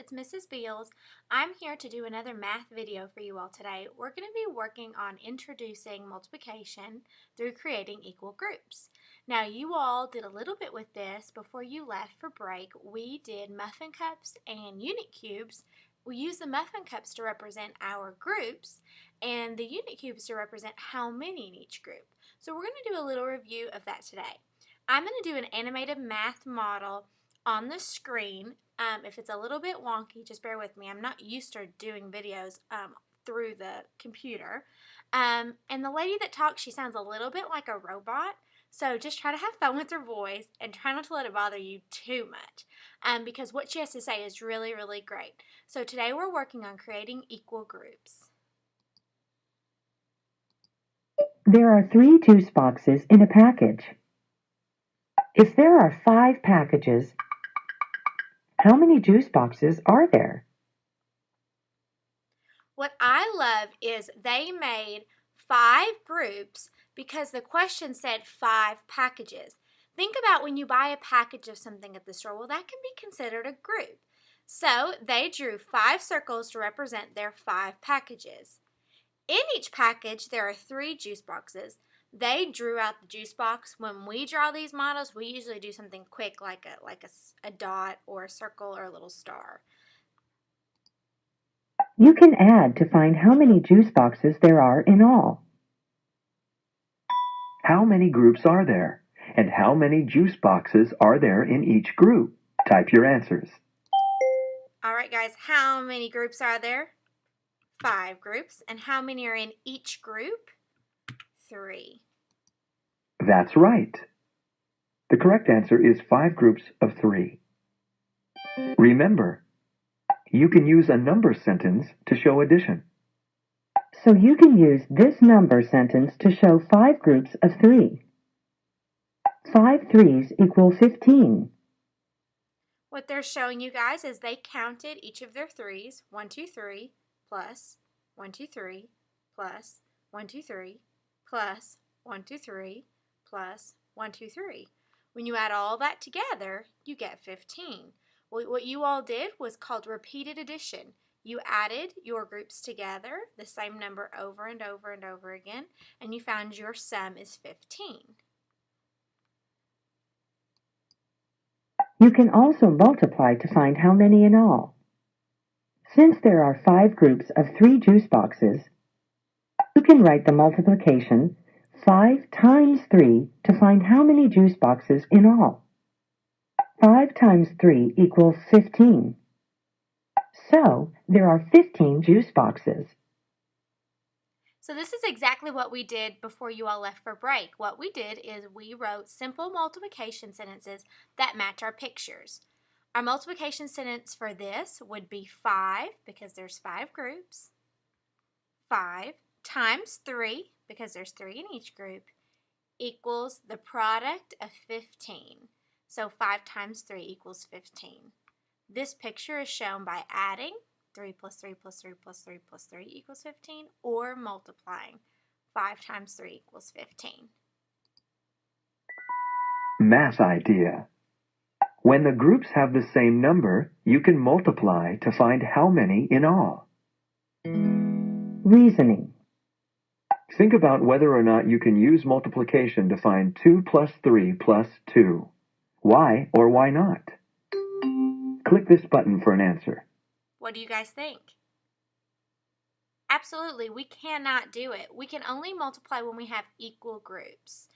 it's Mrs. Beals. I'm here to do another math video for you all today. We're going to be working on introducing multiplication through creating equal groups. Now you all did a little bit with this before you left for break. We did muffin cups and unit cubes. We used the muffin cups to represent our groups and the unit cubes to represent how many in each group. So we're going to do a little review of that today. I'm going to do an animated math model on the screen. If it's a little bit wonky, just bear with me. I'm not used to doing videos through the computer. And the lady that talks, she sounds a little bit like a robot. So just try to have fun with her voice and try not to let it bother you too much because what she has to say is really, really great. So today we're working on creating equal groups. There are 3 juice boxes in a package. If there are 5 packages, how many juice boxes are there? What I love is they made 5 groups because the question said 5 packages. Think about when you buy a package of something at the store. Well, that can be considered a group. So they drew 5 circles to represent their 5 packages. In each package, there are 3 juice boxes. They drew out the juice box. When we draw these models, we usually do something quick like a dot or a circle or a little star. You can add to find how many juice boxes there are in all. How many groups are there? And how many juice boxes are there in each group? Type your answers. All right, guys, how many groups are there? 5 groups. And how many are in each group? 3. That's right. The correct answer is 5 groups of 3. Remember, you can use a number sentence to show addition. So you can use this number sentence to show 5 groups of 3. 5 3s equal 15. What they're showing you guys is they counted each of their 3s. 1, 2, 3, plus 1, 2, 3, plus 1, 2, 3, plus 1, 2, 3, plus 1, 2, 3. When you add all that together, you get 15. Well, what you all did was called repeated addition. You added your groups together, the same number over and over and over again, and you found your sum is 15. You can also multiply to find how many in all. Since there are 5 groups of 3 juice boxes, you can write the multiplication 5 times 3 to find how many juice boxes in all. 5 times 3 equals 15. So, there are 15 juice boxes. So this is exactly what we did before you all left for break. What we did is we wrote simple multiplication sentences that match our pictures. Our multiplication sentence for this would be 5, because there's 5 groups. 5 times 3, because there's 3 in each group, equals the product of 15. So 5 times 3 equals 15. This picture is shown by adding 3 plus 3 plus 3 plus 3 plus 3 equals 15, or multiplying 5 times 3 equals 15. Math idea. When the groups have the same number, you can multiply to find how many in all. Reasoning. Think about whether or not you can use multiplication to find 2 plus 3 plus 2. Why or why not? Click this button for an answer. What do you guys think? Absolutely, we cannot do it. We can only multiply when we have equal groups.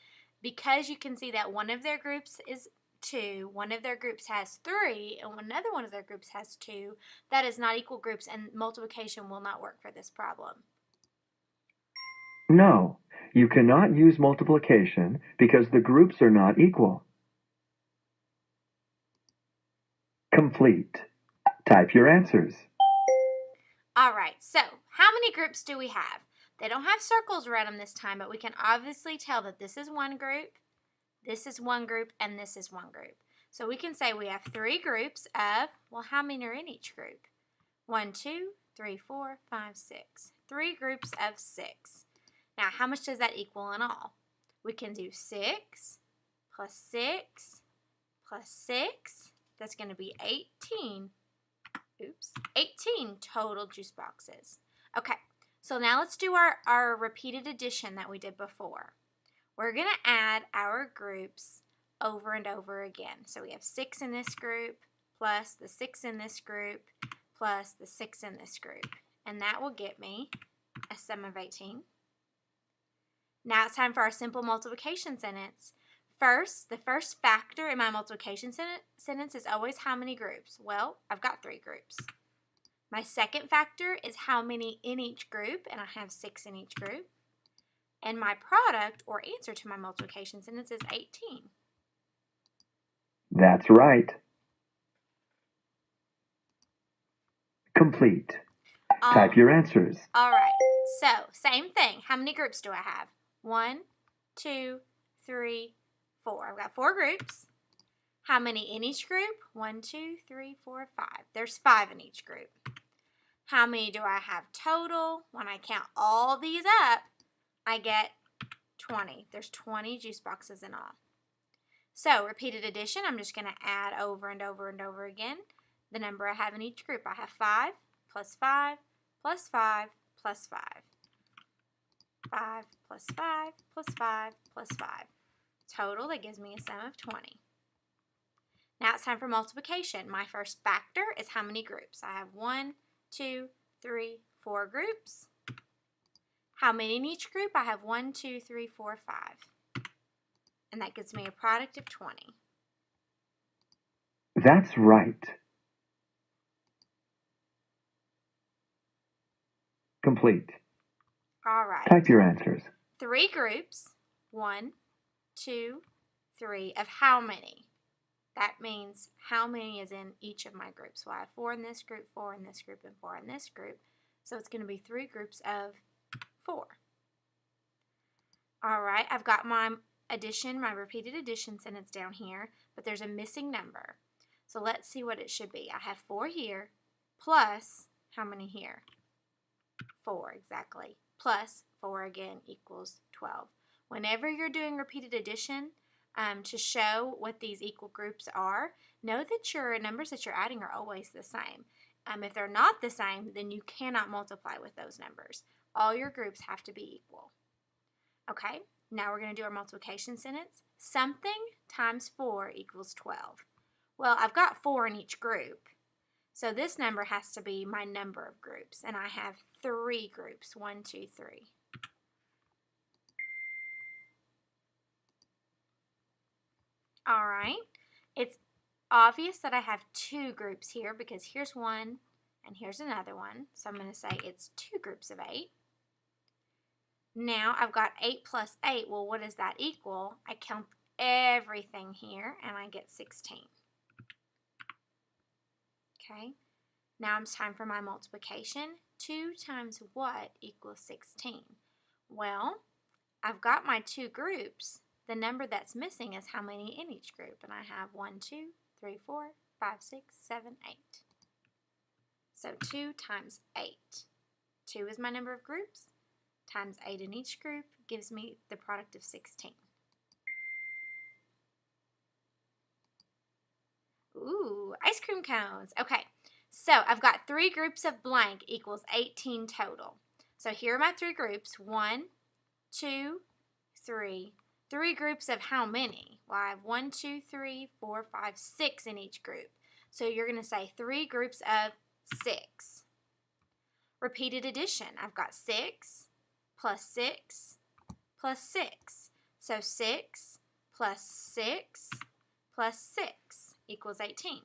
Because you can see that one of their groups is 2, one of their groups has 3, and another one of their groups has 2, that is not equal groups, and multiplication will not work for this problem. No, you cannot use multiplication because the groups are not equal. Complete. Type your answers. All right, so how many groups do we have? They don't have circles around them this time, but we can obviously tell that this is one group, this is one group, and this is one group. So we can say we have 3 groups of, well, how many are in each group? 1, 2, 3, 4, 5, 6. 3 groups of 6. Now, how much does that equal in all? We can do 6 plus 6 plus 6. That's going to be 18. Oops. 18 total juice boxes. Okay, so now let's do our repeated addition that we did before. We're going to add our groups over and over again. So we have 6 in this group, plus the 6 in this group, plus the 6 in this group. And that will get me a sum of 18. Now it's time for our simple multiplication sentence. First, the first factor in my multiplication sentence is always how many groups? Well, I've got 3 groups. My second factor is how many in each group, and I have 6 in each group. And my product, or answer to my multiplication sentence, is 18. That's right. Complete. Type your answers. All right. So, same thing. How many groups do I have? 1, 2, 3, 4. I've got 4 groups. How many in each group? 1, 2, 3, 4, 5. There's 5 in each group. How many do I have total? When I count all these up, I get 20. There's 20 juice boxes in all. So, repeated addition, I'm just going to add over and over and over again the number I have in each group. I have 5 plus 5 plus 5 plus 5. 5 plus 5 plus 5 plus 5. Total, that gives me a sum of 20. Now it's time for multiplication. My first factor is how many groups? I have 1, 2, 3, 4 groups. How many in each group? I have 1, 2, 3, 4, 5. And that gives me a product of 20. That's right. Complete. All right. Type your answers. 3 groups. 1, 2, 3 of how many? That means how many is in each of my groups. So I have 4 in this group, 4 in this group, and 4 in this group. So it's going to be 3 groups of 4. All right, I've got my addition, my repeated addition sentence down here, but there's a missing number. So let's see what it should be. I have 4 here, plus how many here? 4, exactly. Plus 4 again equals 12. Whenever you're doing repeated addition, to show what these equal groups are, know that your numbers that you're adding are always the same. If they're not the same, then you cannot multiply with those numbers. All your groups have to be equal. Okay, now we're going to do our multiplication sentence. Something times 4 equals 12. Well, I've got 4 in each group, so this number has to be my number of groups, and I have 3 groups, 1, 2, 3. All right, it's obvious that I have 2 groups here because here's one and here's another one. So I'm going to say it's 2 groups of 8. Now I've got 8 plus 8. Well, what does that equal? I count everything here and I get 16. Okay, now it's time for my multiplication. 2 times what equals 16? Well, I've got my 2 groups. The number that's missing is how many in each group. And I have 1, 2, 3, 4, 5, 6, 7, 8. So 2 times 8. 2 is my number of groups, times 8 in each group gives me the product of 16. Ooh, ice cream cones. Okay, so I've got 3 groups of blank equals 18 total. So here are my 3 groups. 1, 2, 3. 3 groups of how many? Well, I have 1, 2, 3, 4, 5, 6 in each group. So you're going to say 3 groups of 6. Repeated addition. I've got 6 plus 6 plus 6. So 6 plus 6 plus 6 equals 18.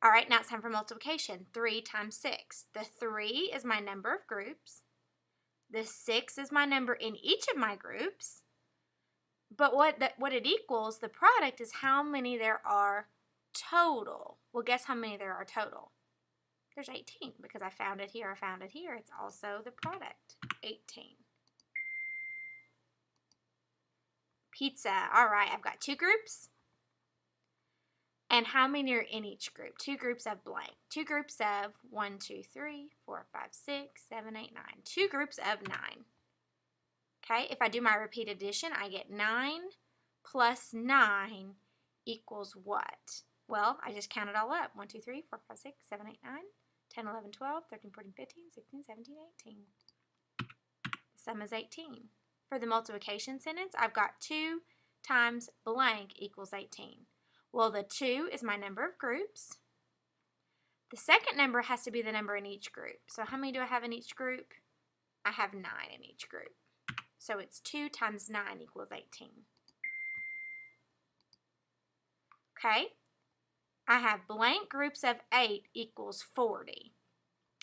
All right, now it's time for multiplication. 3 times 6. The 3 is my number of groups. The 6 is my number in each of my groups. But what it equals, the product, is how many there are total. Well, guess how many there are total? There's 18 because I found it here, I found it here. It's also the product, 18. Pizza. All right, I've got 2 groups. And how many are in each group? 2 groups of blank. 2 groups of 1, 2, 3, 4, 5, 6, 7, 8, 9. 2 groups of 9. Okay, if I do my repeat addition, I get 9 plus 9 equals what? Well, I just count it all up. 1, 2, 3, 4, 5, 6, 7, 8, 9. 10, 11, 12, 13, 14, 15, 16, 17, 18. The sum is 18. For the multiplication sentence, I've got 2 times blank equals 18. Well, the 2 is my number of groups. The second number has to be the number in each group. So how many do I have in each group? I have 9 in each group. So it's 2 times 9 equals 18. Okay? I have blank groups of 8 equals 40.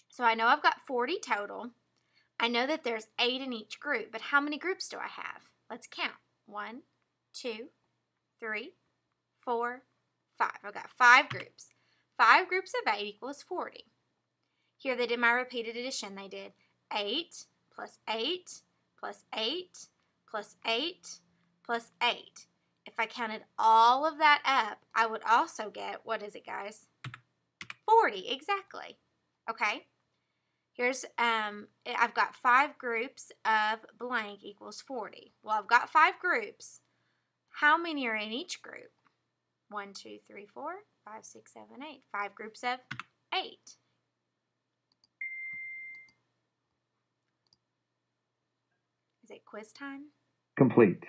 So I know I've got 40 total. I know that there's 8 in each group, but how many groups do I have? Let's count. 1, 2, 3, 4, 5. I've got 5 groups. 5 groups of 8 equals 40. Here they did my repeated addition. They did 8 plus 8 plus 8 plus 8 plus 8. If I counted all of that up, I would also get, what is it, guys? 40, exactly. Okay? Here's, I've got 5 groups of blank equals 40. Well, I've got 5 groups. How many are in each group? 1, 2, 3, 4, 5, 6, 7, 8. 5 groups of 8. Is it quiz time? Complete.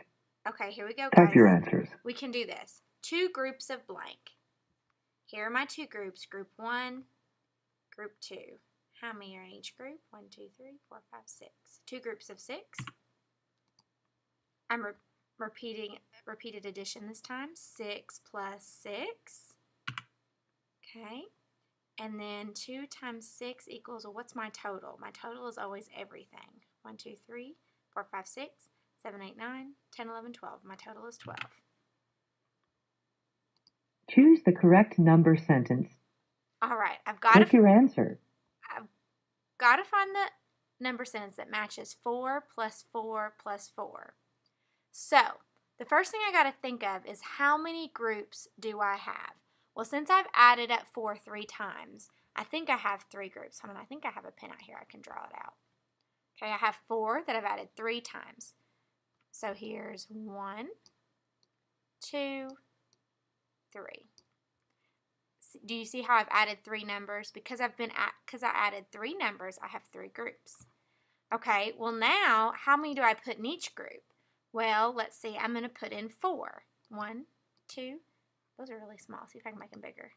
Okay, here we go, guys. Type your answers. We can do this. 2 groups of blank. Here are my 2 groups. Group 1, group 2. How many are in each group? 1, 2, 3, 4, 5, 6. 2 groups of 6. I'm repeated addition this time. 6 plus 6. Okay. And then 2 times 6 equals, well, what's my total? My total is always everything. 1, 2, 3, 4, 5, 6, 7, 8, 9, 10, 11, 12. My total is 12. Choose the correct number sentence. All right, I've got Click your answer. to find the number sentence that matches 4 plus 4 plus 4. So, the first thing I got to think of is how many groups do I have? Well, since I've added up 4 3 times, I think I have 3 groups. Hold on, I think I have a pen out here. I can draw it out. Okay, I have 4 that I've added 3 times. So here's 1, 2, 3. Do you see how I've added 3 numbers? Because I added 3 numbers, I have 3 groups. Okay, well now, how many do I put in each group? Well, let's see, I'm going to put in 4. 1, 2, those are really small. See if I can make them bigger.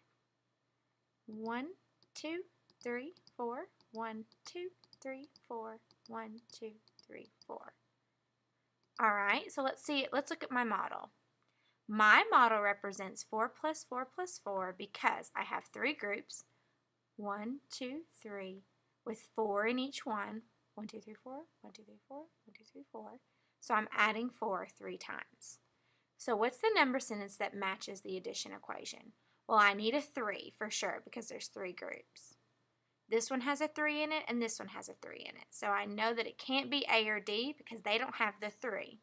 1, 2, 3, 4. 1, 2, 3, 4. 1, 2, 3, 4. All right, so let's look at my model. My model represents 4 plus 4 plus 4 because I have 3 groups, 1, 2, 3, with 4 in each one. 1, 2, 3, 4, 1, 2, 3, 4, 1, 2, 3, 4. So I'm adding 4 3 times. So what's the number sentence that matches the addition equation? Well, I need a 3 for sure because there's 3 groups. This one has a 3 in it and this one has a 3 in it. So I know that it can't be A or D because they don't have the 3.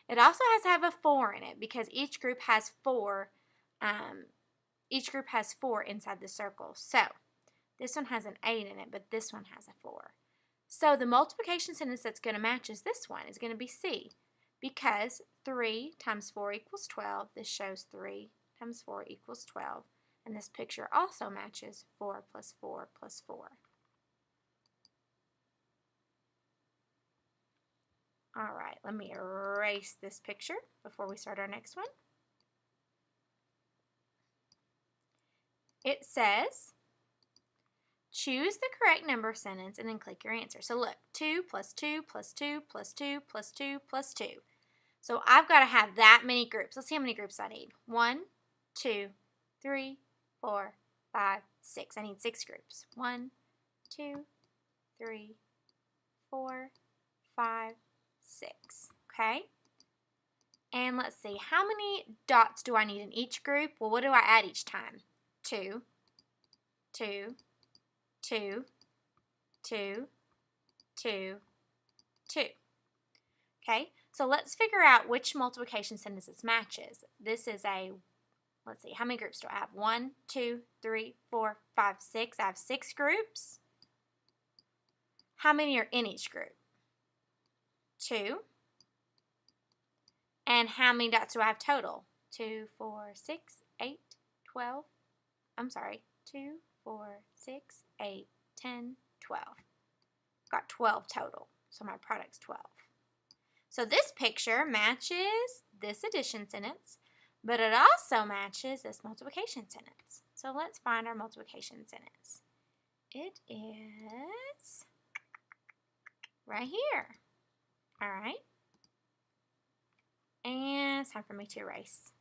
It also has to have a 4 in it because each group has 4. Each group has 4 inside the circle. So this one has an 8 in it, but this one has a 4. So the multiplication sentence that's going to match is this one. Is going to be C because 3 times 4 equals 12. This shows 3 times 4 equals 12. And this picture also matches 4 plus 4 plus 4. All right, let me erase this picture before we start our next one. It says, choose the correct number sentence and then click your answer. So look, 2 plus 2 plus 2 plus 2 plus 2 plus 2. So I've got to have that many groups. Let's see how many groups I need. 1, 2, 3, 4, 5, 6. I need 6 groups. 1, 2, 3, 4, 5, 6. Okay? And let's see, how many dots do I need in each group? Well, what do I add each time? 2, 2, 2, 2, 2, 2. Okay? So let's figure out which multiplication sentence this matches. This is a, let's see, how many groups do I have? 1, 2, 3, 4, 5, 6. I have 6 groups. How many are in each group? 2. And how many dots do I have total? 2, 4, 6, 8, 12. I'm sorry, 2, 4, 6, 8, 10, 12. Got 12 total, so my product's 12. So this picture matches this addition sentence, but it also matches this multiplication sentence. So let's find our multiplication sentence. It is right here. All right. And it's time for me to erase.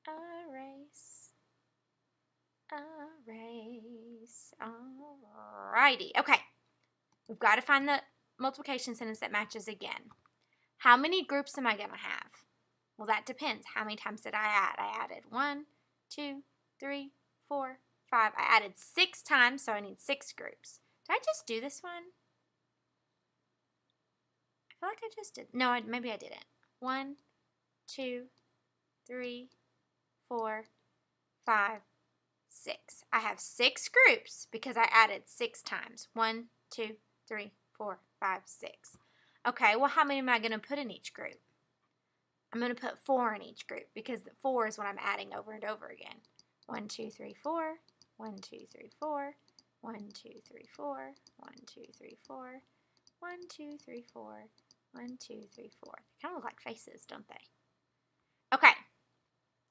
Erase. Erase. Alrighty. Okay. We've got to find the multiplication sentence that matches again. How many groups am I going to have? Well, that depends. How many times did I add? I added 1, 2, 3, 4, 5. I added 6 times, so I need 6 groups. Did I just do this one? I feel like I just did. No, maybe I didn't. 1, 2, 3, 4, 5, 6. I have 6 groups because I added 6 times. 1, 2, 3, 4, 5, 6. Okay, well, how many am I going to put in each group? I'm going to put 4 in each group because 4 is what I'm adding over and over again. 1, 2, 3, 4. 1, 2, 3, 4. 1, 2, 3, 4. 1, 2, 3, 4. 1, 2, 3, 4. 1, 2, 3, 4. They kind of look like faces, don't they? Okay.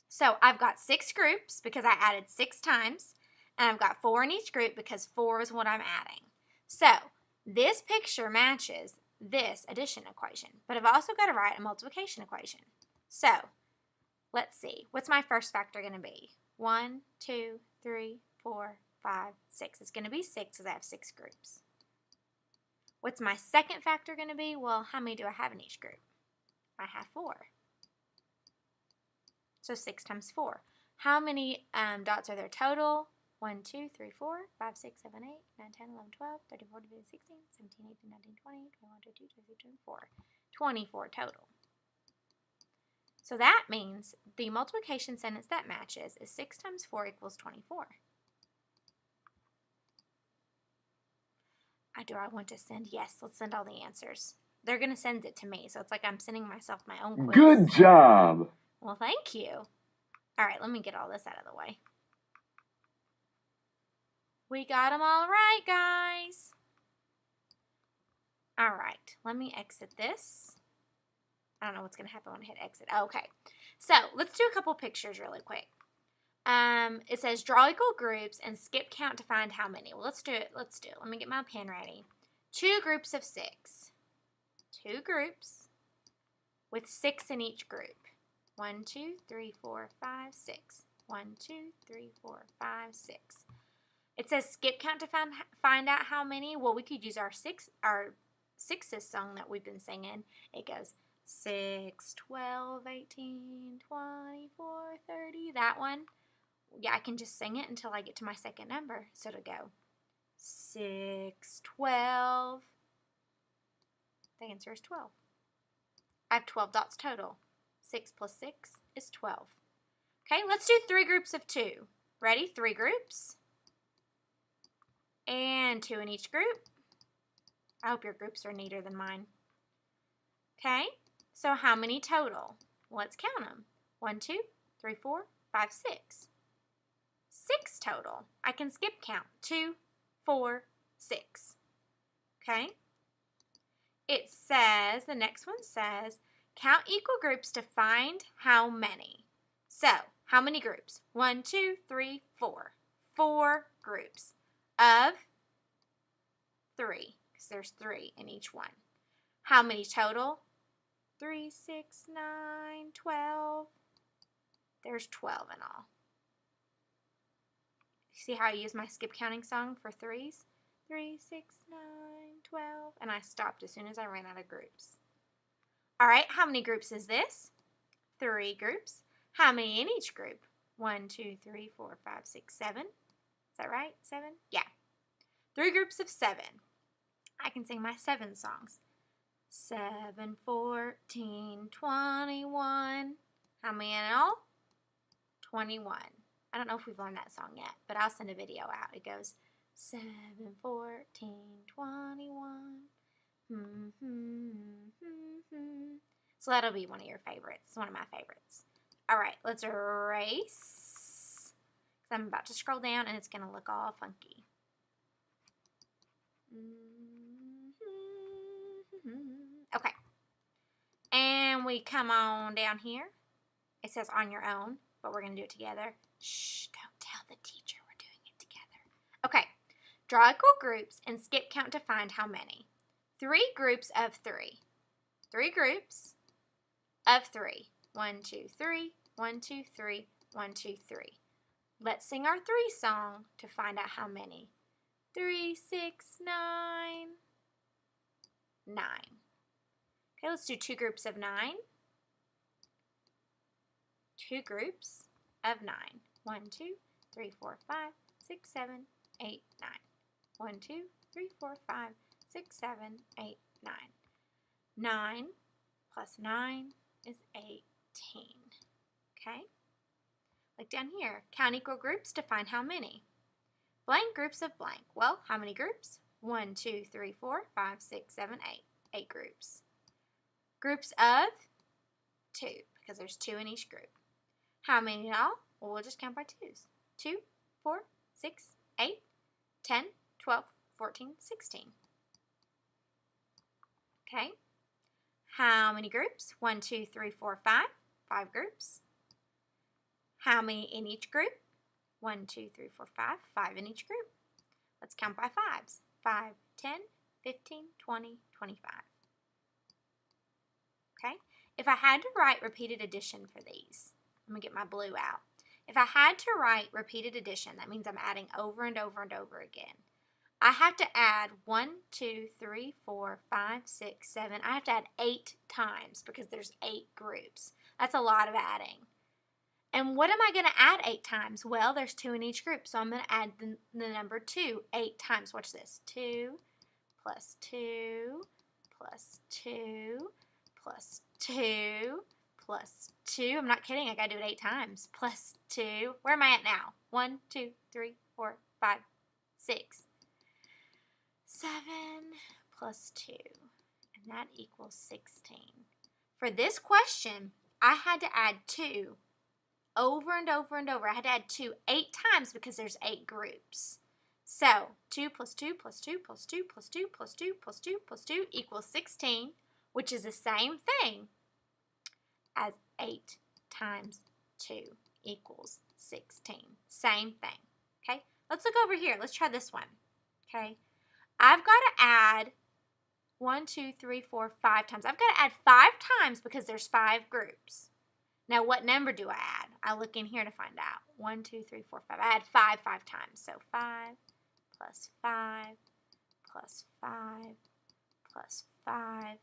So I've got 6 groups because I added 6 times, and I've got 4 in each group because 4 is what I'm adding. So this picture matches this addition equation, but I've also got to write a multiplication equation. So let's see. What's my first factor going to be? 1, 2, 3, 4, 5, 6. It's going to be 6 because I have 6 groups. What's my second factor going to be? Well, how many do I have in each group? I have 4. So 6 times 4. How many dots are there total? 1, 2, 3, 4, 5, 6, 7, 8, 9, 10, 11, 12, 13, 14, 15, 16, 17, 18, 19, 20, 21, 22, 23, 24. 24 total. So that means the multiplication sentence that matches is 6 times 4 equals 24. Do I want to send? Yes, let's send all the answers. They're going to send it to me, so it's like I'm sending myself my own quiz. Good job! Well, thank you. All right, let me get all this out of the way. We got them all right, guys. All right, let me exit this. I don't know what's going to happen when I hit exit. Okay, so let's do a couple pictures really quick. It says draw equal groups and skip count to find how many. Well, let's do it. Let's do it. Let me get my pen ready. 2 groups of 6. 2 groups with 6 in each group. 1, 2, 3, 4, 5, 6. 1, 2, 3, 4, 5, 6. It says skip count to find out how many. Well, we could use our sixes song that we've been singing. It goes 6, 12, 18, 24, 30. That one. Yeah, I can just sing it until I get to my second number. So it'll go 6, 12. The answer is 12. I have 12 dots total. 6 plus 6 is 12. Okay, let's do 3 groups of 2. Ready? 3 groups. And 2 in each group. I hope your groups are neater than mine. Okay, so how many total? Let's count them. 1, 2, 3, 4, 5, 6. 6 total. I can skip count. 2, 4, 6. Okay? It says, the next one says, count equal groups to find how many. So, how many groups? 1, 2, 3, 4. 4 groups of 3, because there's 3 in each one. How many total? 3, 6, 9, 12. There's 12 in all. See how I use my skip counting song for 3s? 3, 6, 9, 12. And I stopped as soon as I ran out of groups. All right, how many groups is this? 3 groups. How many in each group? 1, 2, 3, 4, 5, 6, 7. Is that right? 7? Yeah. 3 groups of 7. I can sing my 7 songs. 7, 14, 21. How many in all? 21. I don't know if we've learned that song yet, but I'll send a video out. It goes 7, 14, 21. So that'll be one of your favorites. It's one of my favorites. All right, let's erase. I'm about to scroll down and it's going to look all funky. Okay. And we come on down here. It says on your own, but we're going to do it together. Shh, don't tell the teacher we're doing it together. Okay. Draw equal groups and skip count to find how many. 3 groups of 3. 3 groups of 3. 1, 2, 3. 1, 2, 3. 1, 2, 3. Let's sing our 3 song to find out how many. 3, 6, 9. 9. Okay, let's do 2 groups of 9. 2 groups of 9. 1, 2, 3, 4, 5, 6, 7, 8, 9. 1, 2, 3, 4, 5, 6, 7, 8, 9. 9 plus 9 is 18. Okay? Like down here, count equal groups to find how many. Blank groups of blank. Well, how many groups? 1, 2, 3, 4, 5, 6, 7, 8. 8 groups. Groups of 2, because there's 2 in each group. How many in all? Well, we'll just count by 2s. 2, 4, 6, 8, 10, 12, 14, 16. Okay. How many groups? 1, 2, 3, 4, 5. 5 groups. How many in each group? 1, 2, 3, 4, 5. 5 in each group. Let's count by 5s. 5, 10, 15, 20, 25. Okay? If I had to write repeated addition for these, I'm going to get my blue out. If I had to write repeated addition, that means I'm adding over and over and over again. I have to add 1, 2, 3, 4, 5, 6, 7. I have to add 8 times because there's 8 groups. That's a lot of adding. And what am I going to add 8 times? Well, there's 2 in each group, so I'm going to add the number 2 8 times. Watch this. 2 plus 2 plus 2 plus 2 plus 2. I'm not kidding. I got to do it 8 times. Plus 2. Where am I at now? 1, 2, 3, 4, 5, 6. 7 plus 2, and that equals 16. For this question, I had to add 2 over and over and over. I had to add 2 8 times because there's 8 groups. So 2 plus 2 plus 2 plus 2 plus 2 plus 2 plus 2 plus 2 equals 16, which is the same thing as 8 times 2 equals 16. Same thing. Okay, let's look over here. Let's try this one. Okay. I've got to add 1, 2, 3, 4, 5 times. I've got to add 5 times because there's 5 groups. Now, what number do I add? I look in here to find out. 1, 2, 3, 4, 5. I add 5 times. So 5 plus 5 plus 5 plus 5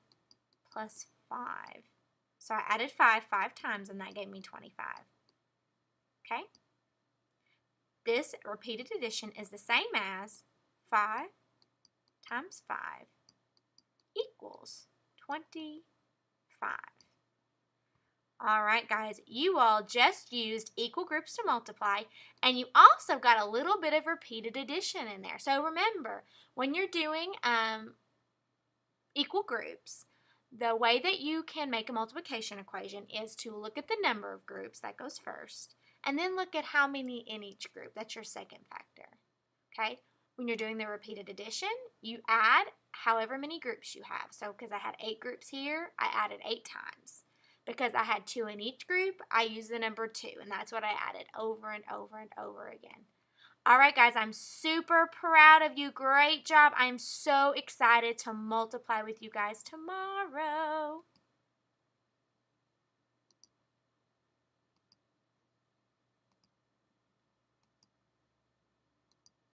plus 5. So I added 5 times, and that gave me 25. Okay? This repeated addition is the same as 5 times 5 equals 25. All right, guys, you all just used equal groups to multiply, and you also got a little bit of repeated addition in there. So remember, when you're doing equal groups, the way that you can make a multiplication equation is to look at the number of groups, that goes first, and then look at how many in each group. That's your second factor. Okay? When you're doing the repeated addition, you add however many groups you have. So because I had 8 groups here, I added 8 times. Because I had 2 in each group, I used the number 2, and that's what I added over and over and over again. All right, guys, I'm super proud of you. Great job. I'm so excited to multiply with you guys tomorrow.